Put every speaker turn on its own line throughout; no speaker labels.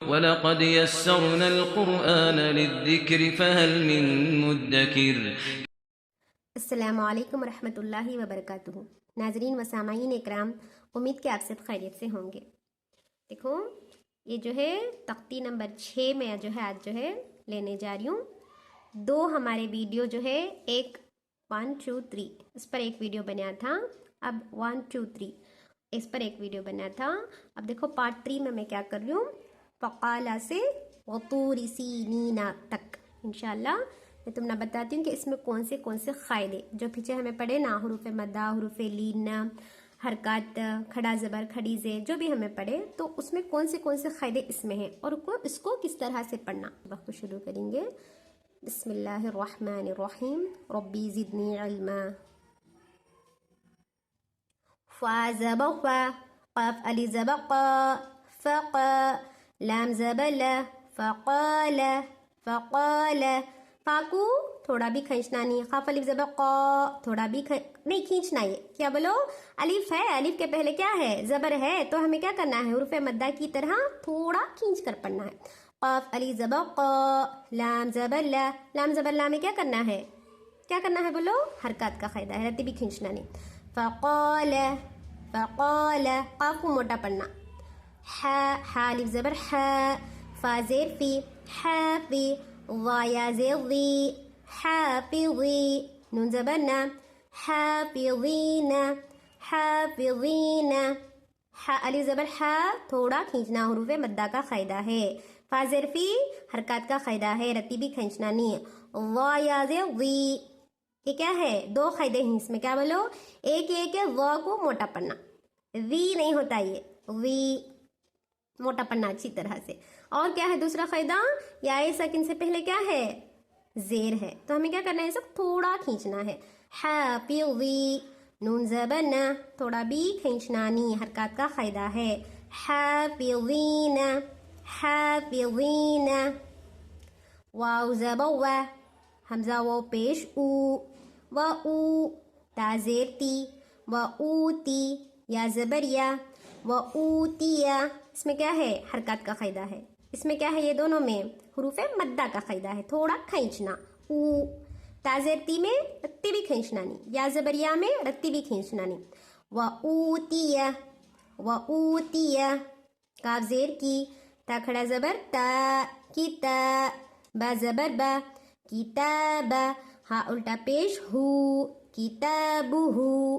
وَلَقَدْ يَسَّرْنَا الْقُرْآنَ لِلذِّكْرِ فَهَلْ مِن مُّدَّكِرٍ۔
السلام علیکم ورحمۃ اللہ وبرکاتہ۔ ناظرین و سامعین اکرام، امید کہ آپ سب خیریت سے ہوں گے۔ دیکھو یہ جو ہے تختی نمبر 6 میں جو ہے آج جو ہے لینے جا رہی ہوں۔ دو ہمارے ویڈیو جو ہے ایک 1 2 3 اس پر ایک ویڈیو بنا تھا، اب 1 2 3 اس پر ایک ویڈیو بنا تھا۔ اب دیکھو پارٹ 3 میں کیا کر رہی ہوں، فقالا سے وطور سینینا تک انشاءاللہ میں تم نہ بتاتی ہوں کہ اس میں کون سے قاعدے جو پیچھے ہمیں پڑھے نا، حروف مدہ، حروف لین، حرکات، کھڑا زبر، کھڑی زیر، جو بھی ہمیں پڑھے تو اس میں کون سے قاعدے اس میں ہیں اور اس کو کس طرح سے پڑھنا۔ وقت شروع کریں گے۔ بسم اللہ الرحمن الرحیم، ربی زدنی علما۔ فا زبر فا، قاف علی زبر قا، فقا، لام زبر لا، فقال، فقال، فا کو تھوڑا بھی کھینچنا نہیں، قاف الف زبر قا تھوڑا بھی نہیں کھینچنا، یہ کیا بولو، الف ہے، الف کے پہلے کیا ہے، زبر ہے، تو ہمیں کیا کرنا ہے، حروف مدہ کی طرح تھوڑا کھینچ کر پڑھنا ہے۔ قاف الف زبر قا، لام زبر لا، لام زبر لا میں کیا کرنا ہے، بولو، حرکات کا قاعدہ ہے، رتی بھی کھینچنا نہیں۔ فقال، فقال، قاف کو موٹا پڑھنا۔ حا الف زبر حا، فا زیر فی، حافی، ضا یا زیر ضی، حافظی، نون زبر نا، حافظین، حافظین، حا الف زبر حا تھوڑا کھینچنا، حروف مدہ کا قاعدہ ہے۔ فا زیر فی حرکات کا قاعدہ ہے، رتی بھی کھینچنا نہیں۔ ضا یا زیر ضی، یہ کیا ہے، دو قاعدے ہیں اس میں، کیا بولو، ایک ایک ہے ضا کو موٹا پڑھنا، وی نہیں ہوتا، یہ وی موٹا پڑھنا اچھی طرح سے۔ اور کیا ہے دوسرا قاعدہ، یا ساکن سے پہلے کیا ہے، زیر ہے، تو ہمیں کیا کرنا ہے، سب تھوڑا کھینچنا ہے۔ حافظی، نون زبر نا تھوڑا بھی کھینچنا نہیں، حرکات کا قاعدہ ہے۔ حافظین، حافظین، واو زبر وا، حمزہ واو پیش او، و او، تا زیر تی، و اوتی، یا زبر یا، و اوتیا، اس میں کیا ہے، حرکات کا قاعدہ ہے، اس میں کیا ہے، یہ دونوں میں حروف مدہ کا قاعدہ ہے، تھوڑا کھینچنا۔ او، تا زیر تی میں رتی بھی کھینچنا نہیں، یا زبر یا میں رتی بھی کھینچنا نہیں۔ و اوتیا، و اوتیا، کاف زیر کی، تا کھڑا زبر تا، کتا، با زبر با، کتابا، ہا الٹا پیش ہو، کتابہو،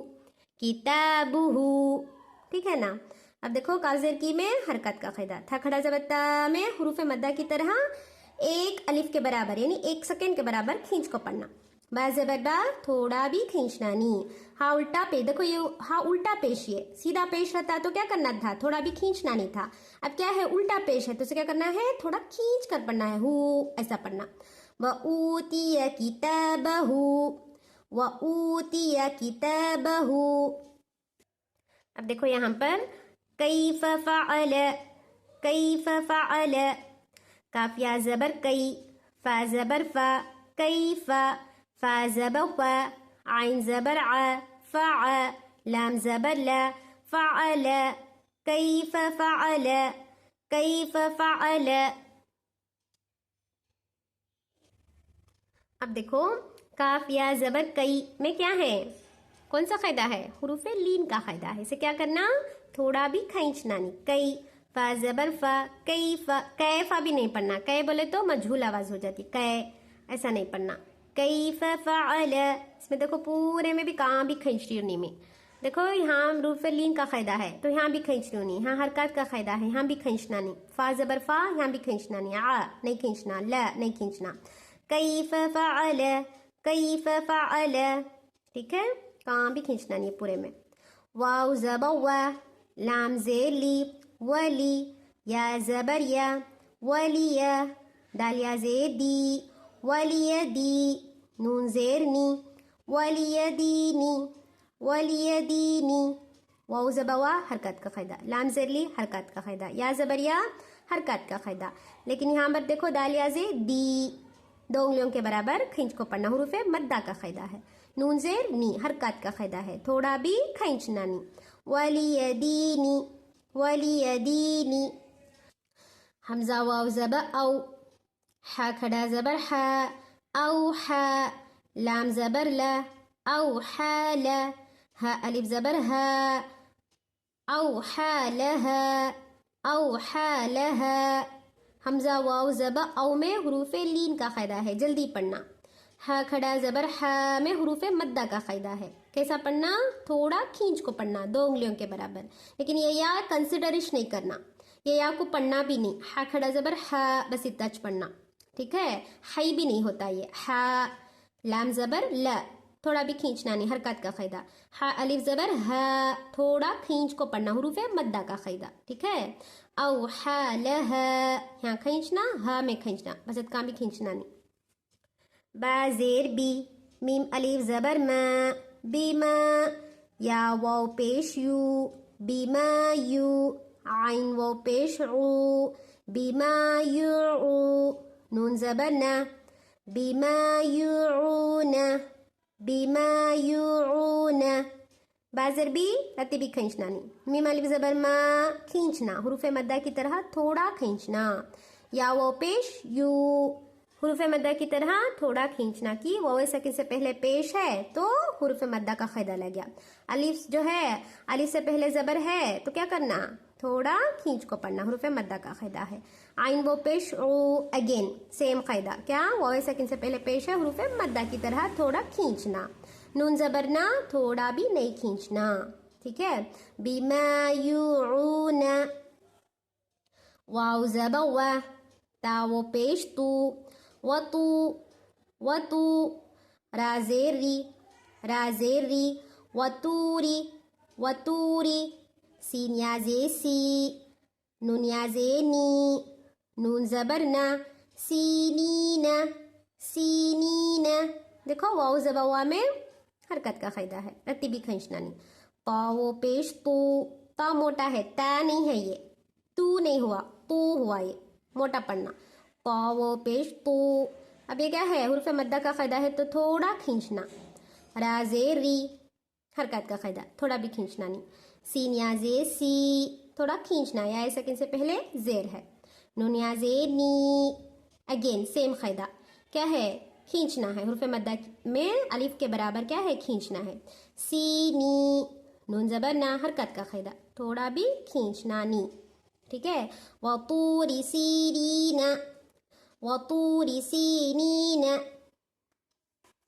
کتابہو، ٹھیک ہے نا۔ اب دیکھو کاف زیر کی میں حرکت کا قاعدہ، تھا کھڑا زبر تا میں حروف مدہ کی طرح ایک الف کے برابر یعنی 1 سیکنڈ کے برابر کھینچ کو پڑھنا۔ با زبر با تھوڑا بھی کھینچنا نہیں۔ ہا الٹا پیش، دیکھو یہ ہا الٹا پیش، یہ سیدھا پیش رہتا تو کیا کرنا تھا، تھوڑا بھی کھینچنا نہیں تھا، اب کیا ہے الٹا پیش ہے تو اسے کیا کرنا ہے، تھوڑا کھینچ کر پڑھنا ہے، ہو ایسا پڑھنا۔ وَأُوتِيَ كِتَابَهُ، وَأُوتِيَ كِتَابَهُ۔ اب دیکھو یہاں پر کیف فعل، کیف فعل، کاف یا زبر کئی، فا زبر فا، کیف، فا زبر فا، عین زبر ع، فع، لام زبر لا، فعل، کیف فعل، کیف فعل۔ اب دیکھو کاف یا زبر کئی میں کیا ہے، کون سا قاعدہ ہے، حروف لین کا قاعدہ ہے، اسے کیا کرنا، تھوڑا بھی کھینچنا نہیں۔ کئی، فا زبر فا، کیف، کیفا بھی نہیں پڑھنا، کئے بولے تو مجھول آواز ہو جاتی، کئے ایسا نہیں پڑھنا۔ کیف فعل، اس میں دیکھو پورے میں بھی کہاں بھی کھینچ رہی ہوں نہیں میں، دیکھو یہاں حروف لین کا قاعدہ ہے تو یہاں بھی کھینچ رہی ہوں نہیں، یہاں حرکات کا قاعدہ ہے، یہاں بھی کھینچنا نہیں، فا زبر فا یہاں بھی کھینچنا نہیں، آ نہیں کھینچنا، لا نہیں کھینچنا۔ کیف فعل، کیف فعل، ٹھیک ہے، کہاں بھی کھینچنا نہیں پورے میں۔ واو زبر وا، لام زیر لی، ولی، یا زبر یا، ولی، دال یا زیر دی، ولی دی، نون زیر نی، ولی دینی، ولی دینی، واو زبر وا حرکت کا قاعدہ، لام زیر لی حرکت کا قاعدہ، یا زبر یا حرکت کا قاعدہ، لیکن یہاں پر دیکھو دال یا زیر دی، 2 انگلیوں کے برابر کھینچ کو پڑھنا، حروف مدہ کا قاعدہ ہے۔ نون زیر نی حرکات کا قاعدہ ہے، تھوڑا بھی کھینچنا نہیں۔ ولی دینی، ولی دینی، حمزہ واو زبر او، حا کھڑا زبر حا، او حا، لام زبر لا، او حال، ہا الف زبر ہا، او حالہا، او حالہا. حمزہ واو زبر او میں حروف لین کا قاعدہ ہے، جلدی پڑھنا. ہا کھڑا زبر ہا میں حروف مدہ کا قاعدہ ہے. کیسا پڑھنا؟ تھوڑا کھینچ کو پڑھنا، 2 انگلیوں کے برابر. لیکن یہ یا کنسیڈرش نہیں کرنا، یہ یا کو پڑھنا بھی نہیں. ہا کھڑا زبر ہا، بس اتنا پڑھنا، ٹھیک ہے. ہائی بھی نہیں ہوتا یہ. ہا لام زبر لا، تھوڑا بھی کھینچنا نہیں، حرکت کا قاعدہ. ہا الف زبر ہا، تھوڑا کھینچ کو پڑھنا، حروف مدہ کا قاعدہ، ٹھیک ہے. او حالہا، یہاں کھینچنا، ہا میں کھینچنا، بس اتنا بھی کھینچنا نہیں. با زیر بی، میم الف زبر ما، بیما، یا واو پیش یو، بیما یو، عین واو پیش عو، بیما یعو، نون زبر نا، بیما یعون، بیما یعون. بازر بھی رتی بھی کھینچنا نہیں. میم الف زبر ما، کھینچنا، حروف مدہ کی طرح تھوڑا کھینچنا. یا واو پیش یو، حروف مدہ کی طرح تھوڑا کھینچنا. کی واو ساکن سے پہلے پیش ہے تو حروف مدہ کا قاعدہ لگ گیا. الف جو ہے، الف سے پہلے زبر ہے تو کیا کرنا؟ تھوڑا کھینچ کو پڑھنا، حروف مدہ کا قاعدہ ہے. عین واو پیش او، اگین سیم قاعدہ. کیا واو ساکن سے پہلے پیش ہے، حروف مدہ کی طرح تھوڑا کھینچنا. نون زبر نا، تھوڑا بھی نہیں کھینچنا، ٹھیک ہے. بیما یعون، واو زبر وا، تا واو پیش تو، وطو، وطو، را زیر ری، را زیر ری، وطوری، وطوری. سین یا زی سی، نون یا زی نی، نون زبر نا، سینین، سینین. دیکھو واو زبر وا میں حرکت کا قاعدہ ہے، رتی بھی کھینچنا نہیں. تا وہ پیش تو، تا موٹا ہے، تا نہیں ہے یہ، تو نہیں ہوا، تو ہوا، یہ موٹا پڑھنا. تا وہ پیش تو. اب یہ کیا ہے؟ حروف مدہ کا قاعدہ ہے تو تھوڑا کھینچنا. را زیر ری، حرکت کا قاعدہ، تھوڑا بھی کھینچنا نہیں. سین یا زی سی، تھوڑا کھینچنا، یا ساکن سے پہلے زیر ہے. نون یا زی نی، اگین سیم قاعدہ. کیا ہے؟ کھینچنا ہے. حروف مدہ میں الف کے برابر کیا ہے؟ کھینچنا ہے. سینی، نون زبر نا، حرکت کا قاعدہ، تھوڑا بھی کھینچنا نہیں، ٹھیک ہے. وطور سینین، وطور سینین.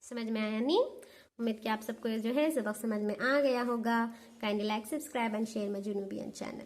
سمجھ میں آیا نہیں؟ امید کہ آپ سب کو جو ہے سبق سمجھ میں آ گیا ہوگا. Kindly like, subscribe and share my جنوبین چینل.